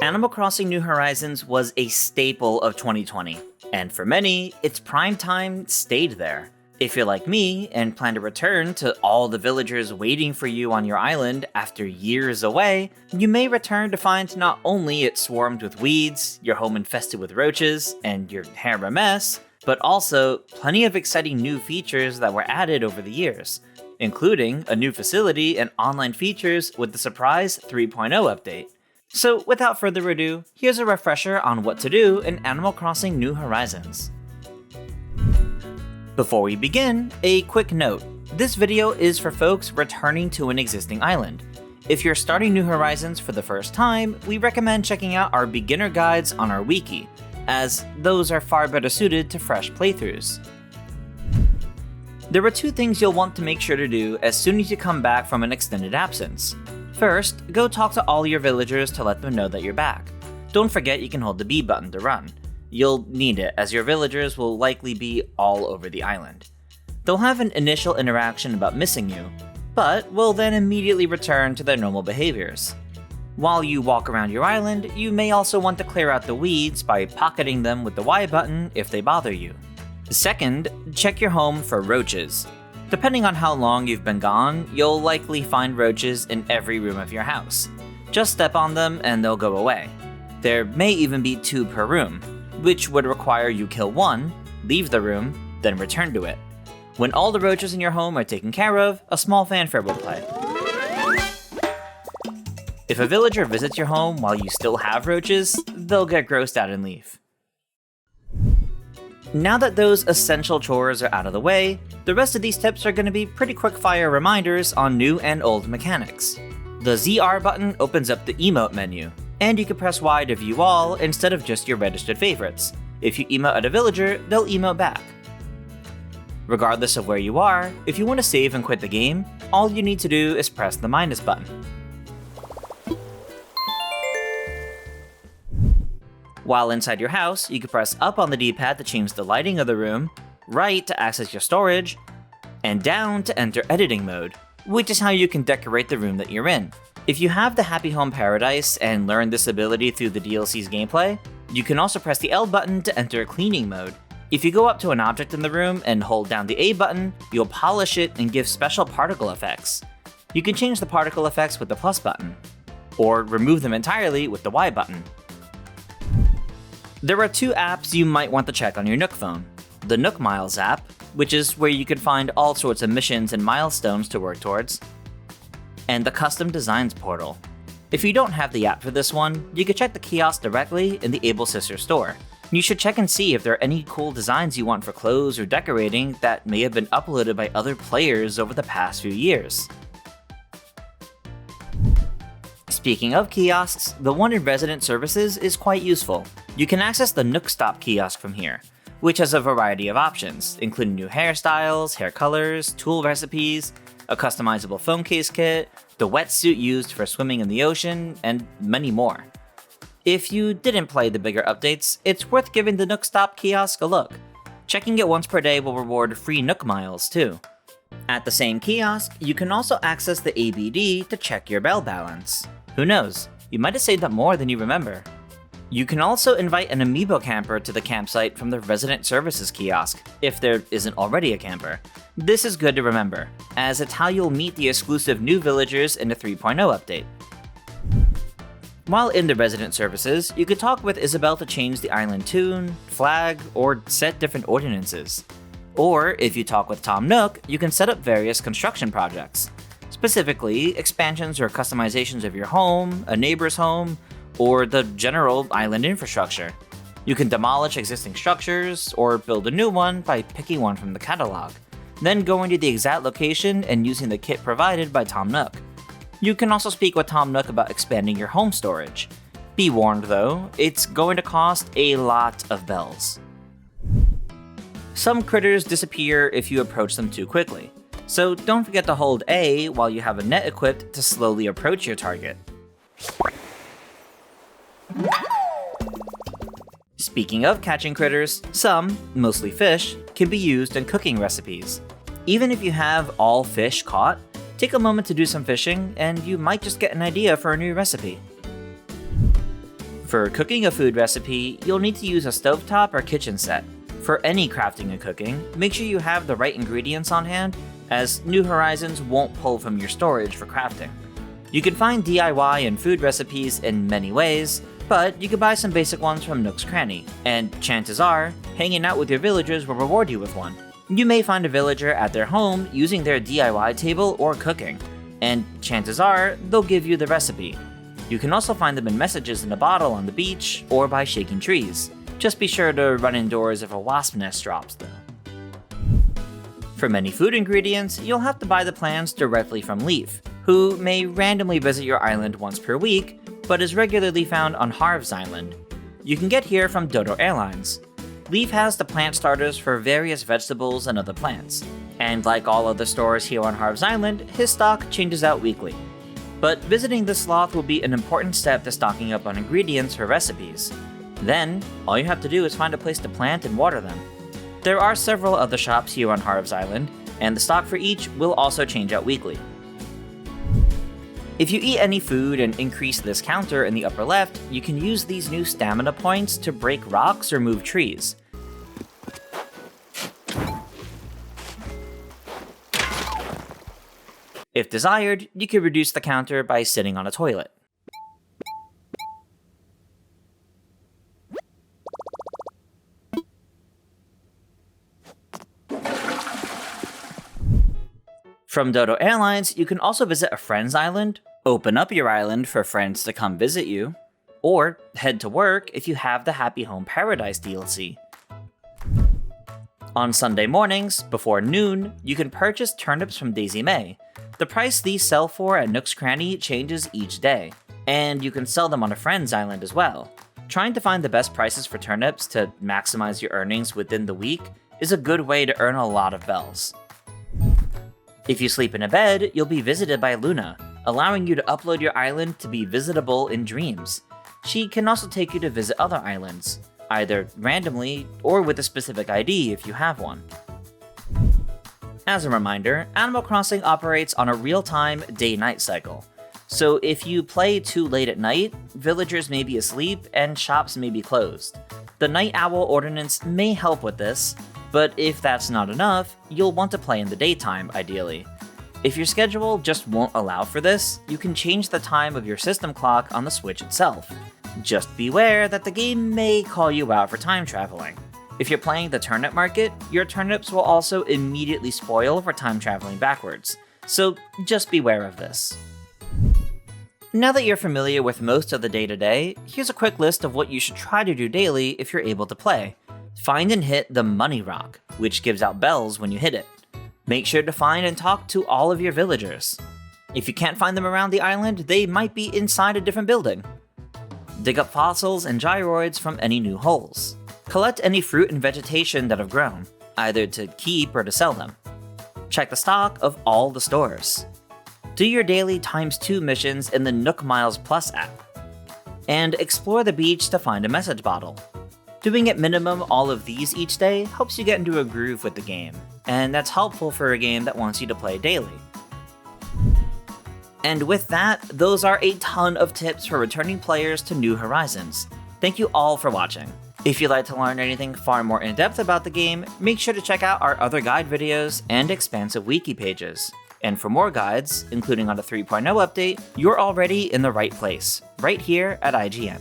Animal Crossing New Horizons was a staple of 2020, and for many, its prime time stayed there. If you're like me and plan to return to all the villagers waiting for you on your island after years away, you may return to find not only it swarmed with weeds, your home infested with roaches, and your hair a mess, but also plenty of exciting new features that were added over the years, including a new facility and online features with the surprise 3.0 update. So without further ado, here's a refresher on what to do in Animal Crossing New Horizons. Before we begin, a quick note. This video is for folks returning to an existing island. If you're starting New Horizons for the first time, we recommend checking out our beginner guides on our wiki, as those are far better suited to fresh playthroughs. There are two things you'll want to make sure to do as soon as you come back from an extended absence. First, go talk to all your villagers to let them know that you're back. Don't forget you can hold the B button to run. You'll need it, as your villagers will likely be all over the island. They'll have an initial interaction about missing you, but will then immediately return to their normal behaviors. While you walk around your island, you may also want to clear out the weeds by pocketing them with the Y button if they bother you. Second, check your home for roaches. Depending on how long you've been gone, you'll likely find roaches in every room of your house. Just step on them and they'll go away. There may even be 2 per room, which would require you kill one, leave the room, then return to it. When all the roaches in your home are taken care of, a small fanfare will play. If a villager visits your home while you still have roaches, they'll get grossed out and leave. Now that those essential chores are out of the way, the rest of these tips are going to be pretty quick-fire reminders on new and old mechanics. The ZR button opens up the emote menu, and you can press Y to view all instead of just your registered favorites. If you emote at a villager, they'll emote back. Regardless of where you are, if you want to save and quit the game, all you need to do is press the minus button. While inside your house, you can press up on the D-pad to change the lighting of the room, right to access your storage, and down to enter editing mode, which is how you can decorate the room that you're in. If you have the Happy Home Paradise and learned this ability through the DLC's gameplay, you can also press the L button to enter cleaning mode. If you go up to an object in the room and hold down the A button, you'll polish it and give special particle effects. You can change the particle effects with the plus button, or remove them entirely with the Y button. There are 2 apps you might want to check on your Nook phone. The Nook Miles app, which is where you can find all sorts of missions and milestones to work towards, and the Custom Designs portal. If you don't have the app for this one, you can check the kiosk directly in the Able Sister store. You should check and see if there are any cool designs you want for clothes or decorating that may have been uploaded by other players over the past few years. Speaking of kiosks, the one in Resident Services is quite useful. You can access the Nook Stop kiosk from here, which has a variety of options, including new hairstyles, hair colors, tool recipes, a customizable phone case kit, the wetsuit used for swimming in the ocean, and many more. If you didn't play the bigger updates, it's worth giving the Nook Stop kiosk a look. Checking it once per day will reward free Nook Miles too. At the same kiosk, you can also access the ABD to check your bell balance. Who knows, you might have saved up more than you remember. You can also invite an amiibo camper to the campsite from the Resident Services kiosk, if there isn't already a camper. This is good to remember, as it's how you'll meet the exclusive new villagers in the 3.0 update. While in the Resident Services, you can talk with Isabelle to change the island tune, flag, or set different ordinances. Or, if you talk with Tom Nook, you can set up various construction projects. Specifically, expansions or customizations of your home, a neighbor's home, or the general island infrastructure. You can demolish existing structures, or build a new one by picking one from the catalog, then going to the exact location and using the kit provided by Tom Nook. You can also speak with Tom Nook about expanding your home storage. Be warned though, it's going to cost a lot of bells. Some critters disappear if you approach them too quickly, so don't forget to hold A while you have a net equipped to slowly approach your target. Speaking of catching critters, some, mostly fish, can be used in cooking recipes. Even if you have all fish caught, take a moment to do some fishing and you might just get an idea for a new recipe. For cooking a food recipe, you'll need to use a stovetop or kitchen set. For any crafting and cooking, make sure you have the right ingredients on hand, as New Horizons won't pull from your storage for crafting. You can find DIY and food recipes in many ways, but you can buy some basic ones from Nook's Cranny, and chances are, hanging out with your villagers will reward you with one. You may find a villager at their home using their DIY table or cooking, and chances are, they'll give you the recipe. You can also find them in messages in a bottle on the beach or by shaking trees. Just be sure to run indoors if a wasp nest drops though. For many food ingredients, you'll have to buy the plants directly from Leif, who may randomly visit your island once per week, but is regularly found on Harv's Island. You can get here from Dodo Airlines. Leif has the plant starters for various vegetables and other plants, and like all other stores here on Harv's Island, his stock changes out weekly. But visiting this sloth will be an important step to stocking up on ingredients for recipes. Then, all you have to do is find a place to plant and water them. There are several other shops here on Harv's Island, and the stock for each will also change out weekly. If you eat any food and increase this counter in the upper left, you can use these new stamina points to break rocks or move trees. If desired, you can reduce the counter by sitting on a toilet. From Dodo Airlines, you can also visit a friend's island, open up your island for friends to come visit you, or head to work if you have the Happy Home Paradise DLC. On Sunday mornings, before noon, you can purchase turnips from Daisy May. The price these sell for at Nook's Cranny changes each day, and you can sell them on a friend's island as well. Trying to find the best prices for turnips to maximize your earnings within the week is a good way to earn a lot of bells. If you sleep in a bed, you'll be visited by Luna, allowing you to upload your island to be visitable in dreams. She can also take you to visit other islands, either randomly or with a specific ID if you have one. As a reminder, Animal Crossing operates on a real-time day-night cycle. So if you play too late at night, villagers may be asleep and shops may be closed. The Night Owl Ordinance may help with this, but if that's not enough, you'll want to play in the daytime, ideally. If your schedule just won't allow for this, you can change the time of your system clock on the Switch itself. Just beware that the game may call you out for time traveling. If you're playing the turnip market, your turnips will also immediately spoil for time traveling backwards, so just beware of this. Now that you're familiar with most of the day-to-day, here's a quick list of what you should try to do daily if you're able to play. Find and hit the Money Rock, which gives out bells when you hit it. Make sure to find and talk to all of your villagers. If you can't find them around the island, they might be inside a different building. Dig up fossils and gyroids from any new holes. Collect any fruit and vegetation that have grown, either to keep or to sell them. Check the stock of all the stores. Do your daily ×2 missions in the Nook Miles Plus app. And explore the beach to find a message bottle. Doing at minimum all of these each day helps you get into a groove with the game, and that's helpful for a game that wants you to play daily. And with that, those are a ton of tips for returning players to New Horizons. Thank you all for watching. If you'd like to learn anything far more in-depth about the game, make sure to check out our other guide videos and expansive wiki pages. And for more guides, including on the 3.0 update, you're already in the right place, right here at IGN.